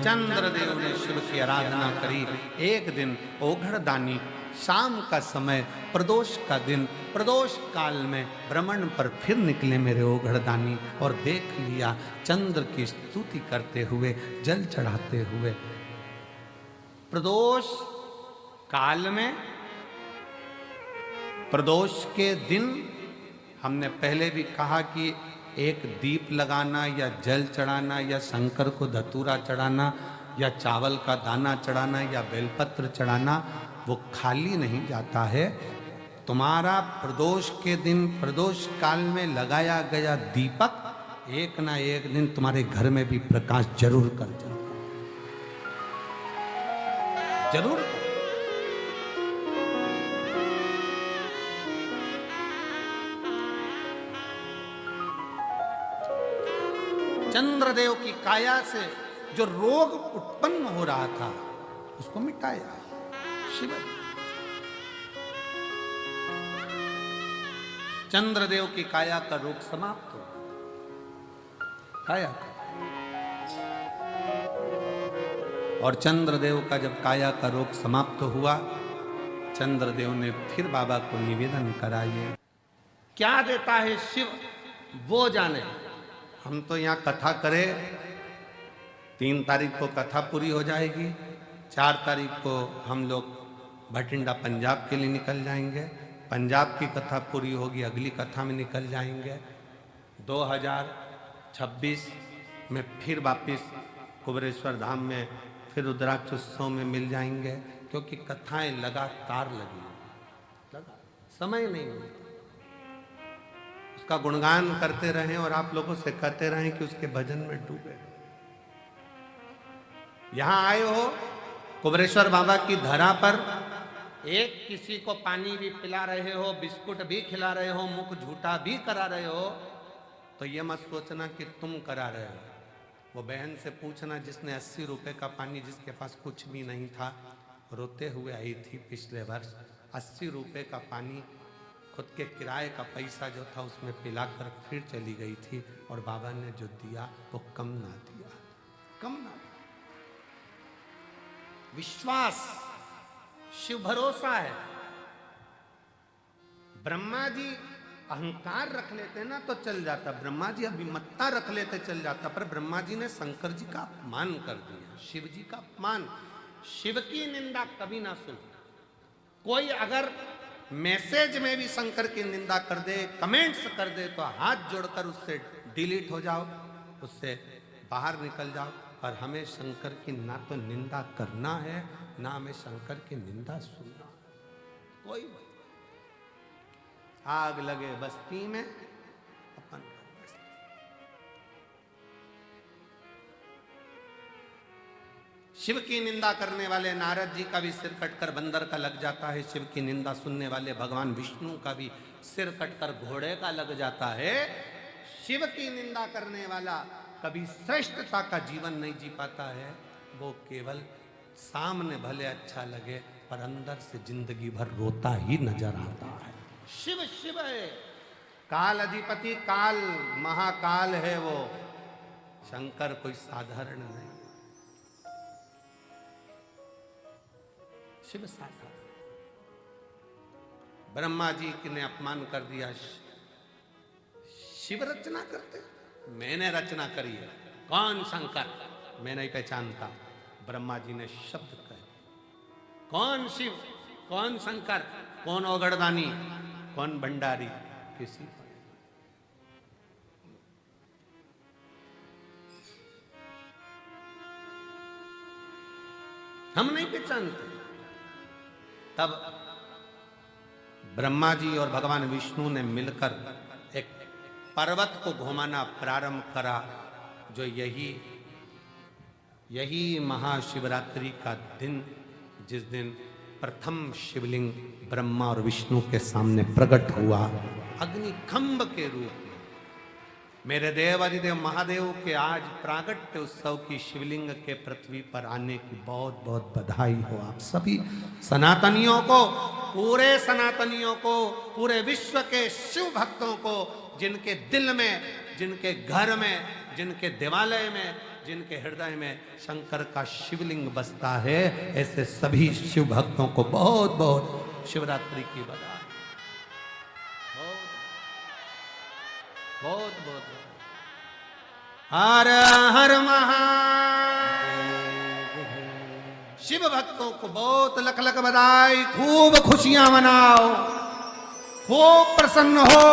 चंद्रदेव ने शिव की आराधना करी। एक दिन ओघड़दानी शाम का समय, प्रदोष का दिन, प्रदोष काल में भ्रमण पर फिर निकले मेरे ओघड़दानी और देख लिया चंद्र की स्तुति करते हुए, जल चढ़ाते हुए। प्रदोष काल में, प्रदोष के दिन हमने पहले भी कहा कि एक दीप लगाना या जल चढ़ाना या शंकर को धतूरा चढ़ाना या चावल का दाना चढ़ाना या बेलपत्र चढ़ाना वो खाली नहीं जाता है। तुम्हारा प्रदोष के दिन, प्रदोष काल में लगाया गया दीपक एक ना एक दिन तुम्हारे घर में भी प्रकाश जरूर कर जाता है, जरूर। चंद्रदेव की काया से जो रोग उत्पन्न हो रहा था उसको मिटाया शिव। चंद्रदेव की काया का रोग समाप्त हो, काया का। और चंद्रदेव का जब काया का रोग समाप्त हुआ, चंद्रदेव ने फिर बाबा को निवेदन करा, ये क्या देता है शिव वो जाने। हम तो यहाँ कथा करें, 3 तारीख को कथा पूरी हो जाएगी, 4 तारीख को हम लोग भटिंडा पंजाब के लिए निकल जाएंगे, पंजाब की कथा पूरी होगी, अगली कथा में निकल जाएंगे। 2026 में फिर वापिस कुबेरेश्वर धाम में फिर रुद्राक्ष उत्सव में मिल जाएंगे, क्योंकि कथाएं लगातार लगी, लगा समय नहीं मिलता। उसका गुणगान करते रहें और आप लोगों से कहते रहें कि उसके भजन में डूबे। यहां आए हो कुबेरेश्वर बाबा की धरा पर, एक किसी को पानी भी पिला रहे हो, बिस्कुट भी खिला रहे हो, मुख झूठा भी करा रहे हो, तो ये मत सोचना कि तुम करा रहे हो। वो बहन से पूछना जिसने 80 रुपए का पानी, जिसके पास कुछ भी नहीं था, रोते हुए आई थी पिछले वर्ष, 80 रुपए का पानी खुद के किराए का पैसा जो था उसमें पिलाकर फिर चली गई थी, और बाबा ने जो दिया वो कम ना दिया, कम ना दिया। विश्वास, शिव भरोसा है। ब्रह्मा जी अहंकार रख लेते ना तो चल जाता, ब्रह्मा जी अभिमत्ता रख लेते चल जाता, पर ब्रह्मा जी ने शंकर जी का अपमान कर दिया, शिव जी का अपमान। शिव की निंदा कभी ना सुन। कोई अगर मैसेज में भी शंकर की निंदा कर दे, कमेंट्स कर दे, तो हाथ जोड़कर उससे डिलीट हो जाओ, उससे बाहर निकल जाओ। पर हमें शंकर की ना तो निंदा करना है, ना हमें शंकर की निंदा सुनना। कोई आग लगे बस्ती में अपन शिव की निंदा करने वाले नारद जी का भी सिर कटकर बंदर का लग जाता है, शिव की निंदा सुनने वाले भगवान विष्णु का भी सिर कटकर घोड़े का लग जाता है। शिव की निंदा करने वाला कभी श्रेष्ठता का जीवन नहीं जी पाता है, वो केवल सामने भले अच्छा लगे पर अंदर से जिंदगी भर रोता ही नजर आता है। शिव शिव है, काल अधिपति, काल महाकाल है वो, शंकर कोई साधारण नहीं, शिव साधारण। ब्रह्मा जी ने अपमान कर दिया, शिव रचना करते, मैंने रचना करी है, कौन शंकर, मैं नहीं पहचानता। ब्रह्मा जी ने शब्द कहे, कौन शिव, कौन शंकर, कौन ओगड़दानी, कौन भंडारी, किसी हम नहीं पहचानते। तब ब्रह्मा जी और भगवान विष्णु ने मिलकर एक पर्वत को घुमाना प्रारंभ करा, जो यही महाशिवरात्रि का दिन, जिस दिन प्रथम शिवलिंग ब्रह्मा और विष्णु के सामने प्रकट हुआ अग्निखंभ के रूप में। मेरे देव अधिदेव महादेव के आज प्रागट्य उत्सव की शिवलिंग के पृथ्वी पर आने की बहुत बहुत बधाई हो आप सभी सनातनियों को, पूरे सनातनियों को, पूरे विश्व के शिव भक्तों को, जिनके दिल में, जिनके घर में, जिनके देवालय में जिनके हृदय में शंकर का शिवलिंग बसता है, ऐसे सभी शिव भक्तों को बहुत बहुत शिवरात्रि की बधाई। बहुत बहुत हर हर महादेव। शिव भक्तों को बहुत लख लख बधाई। खूब खुशियां मनाओ, खूब प्रसन्न हो,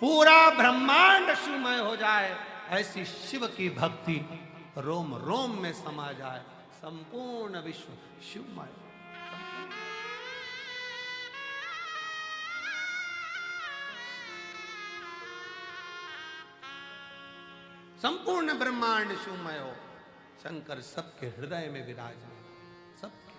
पूरा ब्रह्मांड शिवमय हो जाए, ऐसी शिव की भक्ति रोम रोम में समा जाए, संपूर्ण विश्व शिवमय। संपूर्ण ब्रह्मांड शिवमय हो, शंकर सबके हृदय में विराजमान, सबके।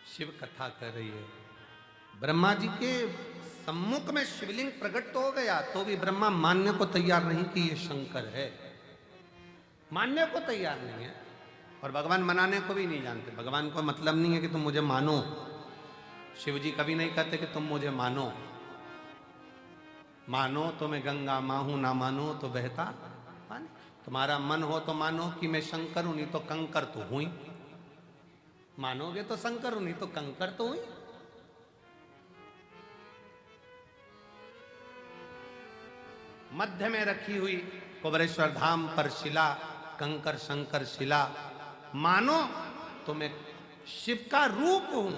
शिव कथा कर रही है। ब्रह्मा जी के सम्मुख में शिवलिंग प्रकट तो हो गया, तो भी ब्रह्मा मानने को तैयार नहीं कि ये शंकर है, मानने को तैयार नहीं है। और भगवान मनाने को भी नहीं जानते। भगवान को मतलब नहीं है कि तुम मुझे मानो। शिव जी कभी नहीं कहते कि तुम मुझे मानो। मानो तो मैं गंगा माँ हूं, ना मानो तो बहता पानी। तुम्हारा मन हो तो मानो कि मैं शंकर हूं, नहीं तो कंकर तो हूं ही। मानोगे तो शंकर हूं, नहीं तो कंकर तो हुई। मध्य में रखी हुई कुबरेश्वर धाम पर शिला, कंकर शंकर शिला। मानो तो मैं शिव का रूप हूं,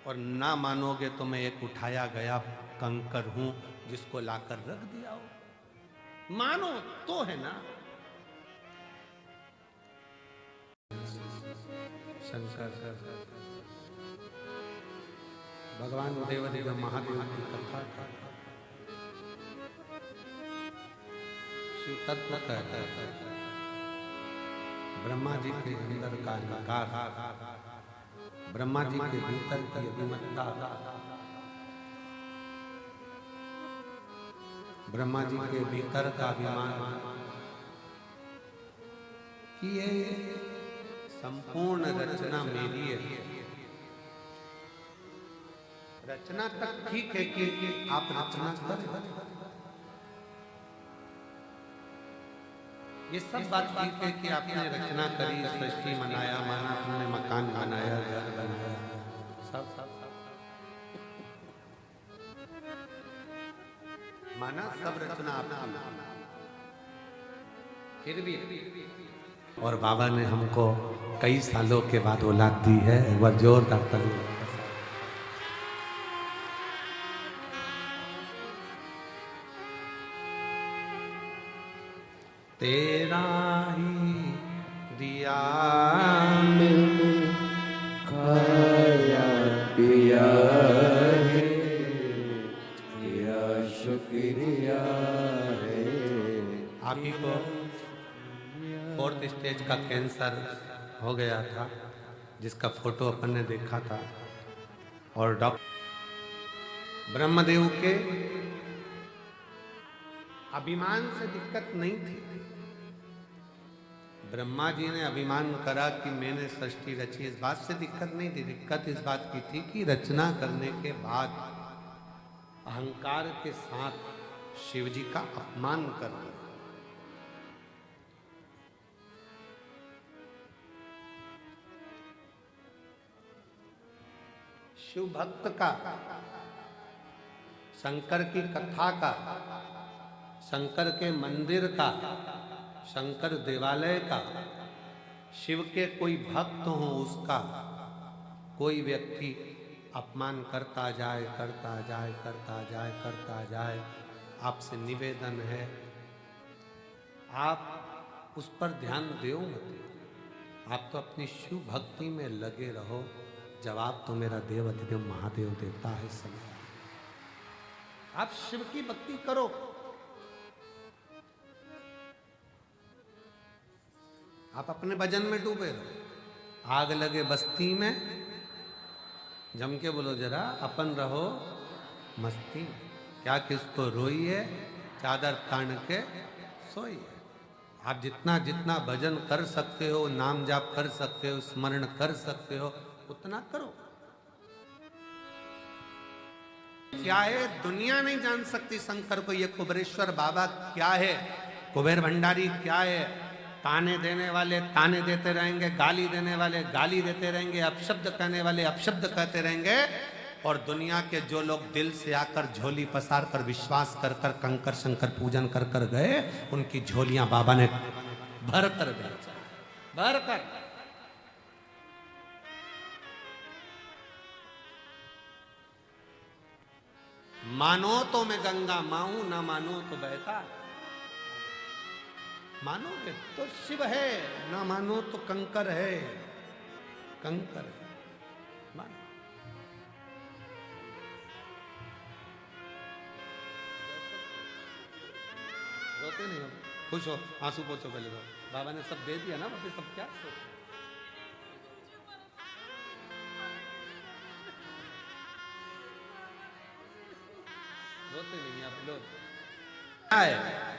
और ना मानोगे तो मैं एक उठाया गया कंकर हूं, जिसको लाकर रख दिया हो। मानो तो है ना। शंकर भगवान देवदेव महादेव की कथा का शिव तत्व कहता है। ब्रह्मा जी के अंदर का निकार, ब्रह्मा जी के भीतर की अभिमत्ता, ब्रह्मा जी के भीतर का अभिमान कि ये संपूर्ण रचना मेरी है। रचना तक ठीक है कि आप रचना करें, ये सब बात ठीक है कि आपने रचना करी, सृष्टि बनाया, माना तुमने मकान बनाया, घर बनाया, सब माना, सब रचना आपकी। फिर भी और बाबा ने हमको कई सालों के बाद औलाद दी है। एक बार जोरदार ताली। तेरा ही दिया मैंने खाया पिया है, तेरा शुक्रिया है। आप ही को 4th स्टेज का कैंसर हो गया था, जिसका फोटो अपन ने देखा था। और डॉक्टर ब्रह्मदेव के अभिमान से दिक्कत नहीं थी। ब्रह्मा जी ने अभिमान करा कि मैंने सृष्टि रची, इस बात से दिक्कत नहीं थी। दिक्कत इस बात की थी कि रचना करने के बाद अहंकार के साथ शिव जी का अपमान कर दिया। शिव भक्त का, शंकर की कथा का, शंकर के मंदिर का, शंकर देवालय का, शिव के कोई भक्त हो उसका कोई व्यक्ति अपमान करता जाए, करता जाए, करता जाए, करता जाए, आपसे निवेदन है आप उस पर ध्यान दो मत। आप तो अपनी शिव भक्ति में लगे रहो। जवाब तो मेरा देव अधिदेव महादेव देता है समय। आप शिव की भक्ति करो। आप अपने भजन में डूबे रहो। आग लगे बस्ती में, जम के बोलो जरा, अपन रहो मस्ती में। क्या किसको रोई है, चादर तान के सोई है। आप जितना जितना भजन कर सकते हो, नाम जाप कर सकते हो, स्मरण कर सकते हो, उतना करो। क्या है, दुनिया नहीं जान सकती शंकर को, ये कुबेरेश्वर बाबा क्या है, कुबेर भंडारी क्या है। ताने देने वाले ताने देते रहेंगे, गाली देने वाले गाली देते रहेंगे, अपशब्द कहने वाले अपशब्द कहते रहेंगे, और दुनिया के जो लोग दिल से आकर झोली पसार कर विश्वास कर कर कंकर शंकर पूजन कर कर गए, उनकी झोलियां बाबा ने भर कर गए, भर कर। मानो तो मैं गंगा माऊं, ना मानो तो बहता। मानोगे तो शिव है, ना मानो तो कंकर है, कंकर है। मानो। रोते नहीं हो, खुश हो, आंसू पोछो पहले तो। बाबा ने सब दे दिया ना, फिर सब क्या रोते नहीं आप लोग। क्या है,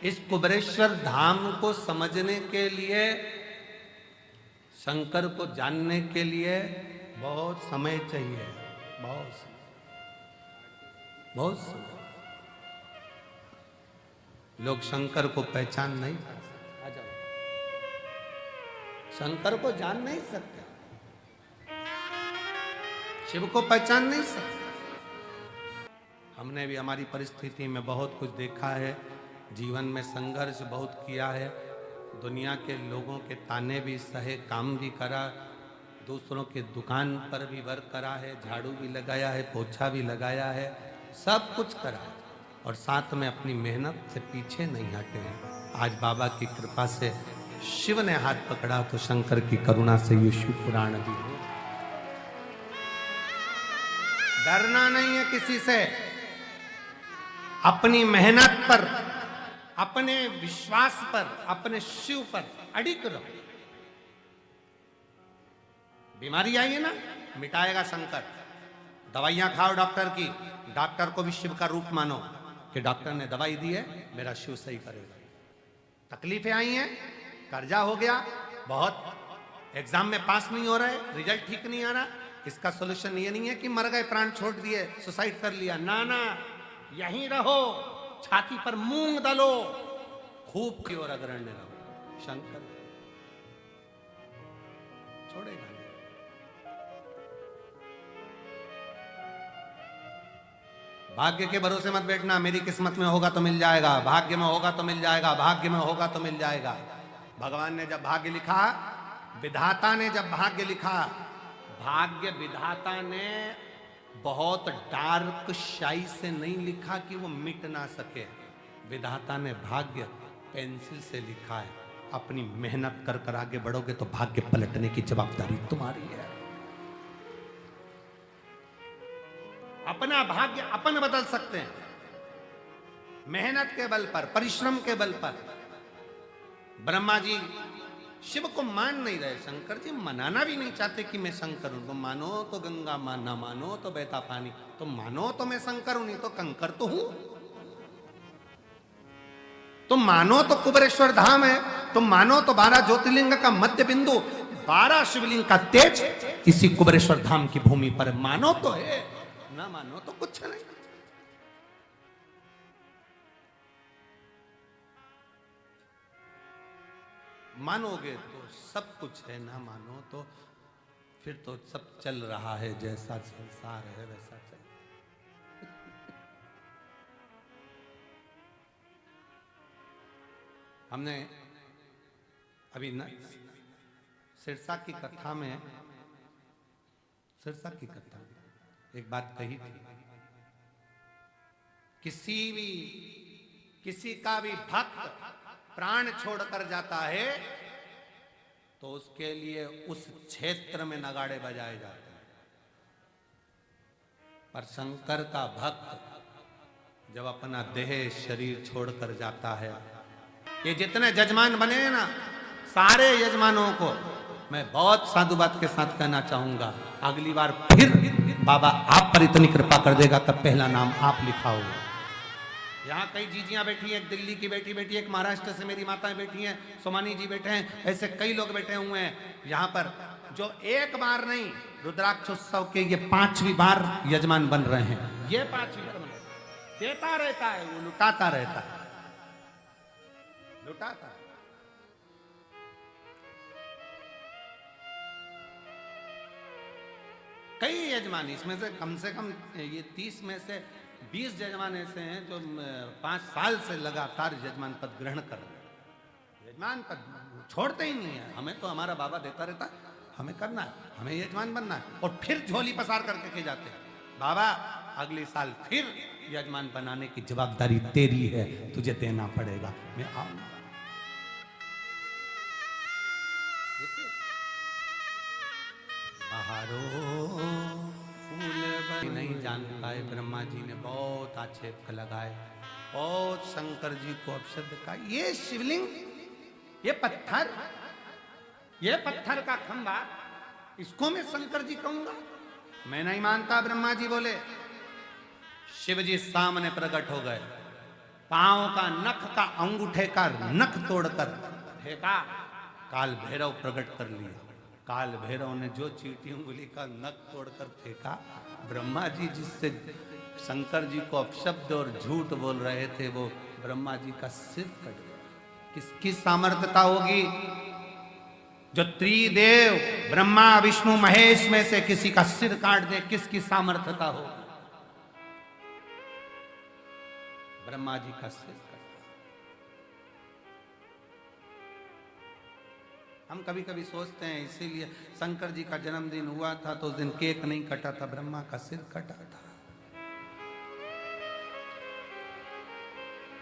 इस कुबेरेश्वर धाम को समझने के लिए, शंकर को जानने के लिए बहुत समय चाहिए, बहुत समय, बहुत समय। लोग शंकर को पहचान नहीं सकते। आ जाओ, शंकर को जान नहीं सकते, शिव को पहचान नहीं सकते। हमने भी हमारी परिस्थिति में बहुत कुछ देखा है, जीवन में संघर्ष बहुत किया है, दुनिया के लोगों के ताने भी सहे, काम भी करा, दूसरों के दुकान पर भी वर्क करा है, झाड़ू भी लगाया है, पोछा भी लगाया है, सब कुछ करा है, और साथ में अपनी मेहनत से पीछे नहीं हटे हैं। आज बाबा की कृपा से शिव ने हाथ पकड़ा तो शंकर की करुणा से ये शिव पुराण भी हो। डरना नहीं है किसी से, अपनी मेहनत पर, अपने विश्वास पर, अपने शिव पर अडिग रहो। बीमारी आई है ना, मिटाएगा शंकर। दवाइयां खाओ डॉक्टर की, डॉक्टर को भी शिव का रूप मानो कि डॉक्टर ने दवाई दी है, मेरा शिव सही करेगा। तकलीफें आई हैं, कर्जा हो गया बहुत, एग्जाम में पास नहीं हो रहे, रिजल्ट ठीक नहीं आ रहा, इसका सोल्यूशन ये नहीं है कि मर गए, प्राण छोड़ दिए, सुसाइड कर लिया, ना ना, यहीं रहो, छाती पर मूंग डालो, खूब की ओर अग्रण्य रहो। शंकर छोड़ेगा नहीं। भाग्य के भरोसे मत बैठना, मेरी किस्मत में होगा तो मिल जाएगा, भाग्य में होगा तो मिल जाएगा, भाग्य में होगा तो मिल जाएगा। भगवान ने जब भाग्य लिखा, विधाता ने जब भाग्य लिखा, भाग्य विधाता ने बहुत डार्क शाई से नहीं लिखा कि वो मिट ना सके। विधाता ने भाग्य पेंसिल से लिखा है। अपनी मेहनत कर कर आगे बढ़ोगे तो भाग्य पलटने की जवाबदारी तुम्हारी है। अपना भाग्य अपन बदल सकते हैं, मेहनत के बल पर, परिश्रम के बल पर। ब्रह्मा जी शिव को मान नहीं रहे, शंकर जी मनाना भी नहीं चाहते कि मैं शंकर हूं। तुम मानो तो गंगा ना मानो तो बहता पानी, तुम मानो तो मैं शंकर हूं, नहीं तो कंकर तो हूं। तुम मानो तो कुबेरेश्वर धाम है, तुम मानो तो 12 ज्योतिर्लिंग का मध्य बिंदु, 12 शिवलिंग का तेज इसी कुबेरेश्वर धाम की भूमि पर है। मानो तो है, ना मानो तो कुछ नहीं। मानोगे तो सब कुछ है, ना मानो तो फिर तो सब चल रहा है, जैसा संसार है वैसा चल। हमने अभी सिरसा की कथा में, सिरसा की कथा में एक बात कही थी, किसी का भी भक्त प्राण छोड़कर जाता है तो उसके लिए उस क्षेत्र में नगाड़े बजाए जाते हैं। पर शंकर का भक्त जब अपना देह शरीर छोड़कर जाता है, ये जितने जजमान बने हैं ना, सारे यजमानों को मैं बहुत साधुवाद के साथ कहना चाहूंगा, अगली बार फिर बाबा आप पर इतनी कृपा कर देगा तब पहला नाम आप लिखा होगा। यहाँ कई जीजियां बैठी हैं, एक दिल्ली की बैठी बैठी, एक महाराष्ट्र से मेरी माताएं बैठी हैं, सोमानी जी बैठे हैं, ऐसे कई लोग बैठे हुए हैं यहाँ पर जो एक बार नहीं रुद्राक्ष उत्सव के ये 5वीं बार यजमान बन रहे हैं। ये 5वीं बार बन रहे हैं। देता रहता है वो, लुटाता रहता है, लुटाता है। कई यजमान, इसमें से कम ये 30 में से 20 यजमान ऐसे हैं जो 5 साल से लगातार यजमान पद ग्रहण कर रहे हैं। यजमान पद छोड़ते ही नहीं है। हमें तो हमारा बाबा देता रहता है, हमें करना है, हमें यजमान बनना है, और फिर झोली पसार करके के जाते हैं, बाबा अगले साल फिर यजमान बनाने की जवाबदारी तेरी है, तुझे देना पड़ेगा, मैं आऊंगा। बहारो फूल नहीं जान पाए, ब्रह्मा जी ने बहुत आक्षेप लगाए, बहुत शंकर जी को अपशब्द कहा। ये शिवलिंग, ये पत्थर का खंभा, इसको मैं शंकर जी कहूंगा? मैं नहीं मानता। ब्रह्मा जी बोले। शिव जी सामने प्रकट हो गए, पांव का नख का अंगूठे का नख तोड़कर फेंका, काल भैरव प्रकट कर लिया। काल भैरव ने जो चीटी उंगली का नख तोड़कर फेंका, ब्रह्मा जी जिससे शंकर जी को अपशब्द और झूठ बोल रहे थे, वो ब्रह्मा जी का सिर कट गया। किसकी सामर्थ्यता होगी? जो त्रिदेव ब्रह्मा विष्णु महेश में से किसी का सिर काट दे, किसकी सामर्थ्यता होगी? ब्रह्मा जी का सिर कट। हम कभी कभी सोचते हैं, इसीलिए शंकर जी का जन्मदिन हुआ था तो उस दिन केक नहीं कटा था, ब्रह्मा का सिर कटा था।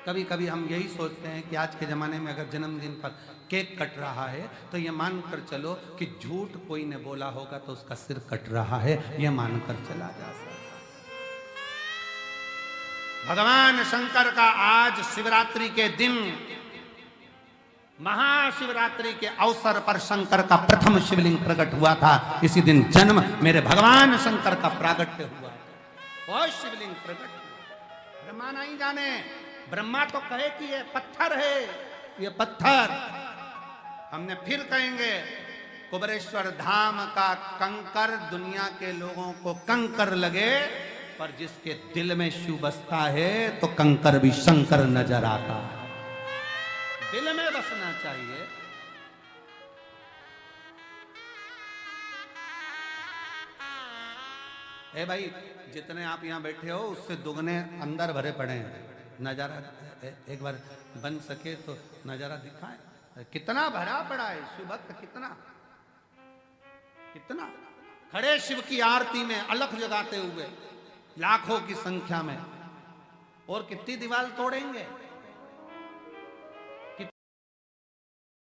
कभी कभी हम यही सोचते हैं कि आज के जमाने में अगर जन्मदिन पर केक कट रहा है तो ये मानकर चलो कि झूठ कोई ने बोला होगा तो उसका सिर कट रहा है, ये मानकर चला जा सकता। भगवान शंकर का आज शिवरात्रि के दिन, महाशिवरात्रि के अवसर पर शंकर का प्रथम शिवलिंग प्रकट हुआ था। इसी दिन जन्म मेरे भगवान शंकर का प्रागट्य हुआ, वो शिवलिंग प्रकट हुआ। ब्रह्मा नहीं जाने, ब्रह्मा तो कहे कि ये पत्थर है, ये पत्थर। हमने फिर कहेंगे, कुबेरेश्वर धाम का कंकर दुनिया के लोगों को कंकर लगे, पर जिसके दिल में शिव बसता है तो कंकर भी शंकर नजर आता है। दिल में बसना चाहिए। ए भाई, जितने आप यहां बैठे हो उससे दुगने अंदर भरे पड़े हैं। नजारा एक बार बन सके तो नजारा दिखाएं, कितना भरा पड़ा है शिव भक्त, कितना कितना खड़े शिव की आरती में अलख जगाते हुए लाखों की संख्या में, और कितनी दीवार तोड़ेंगे।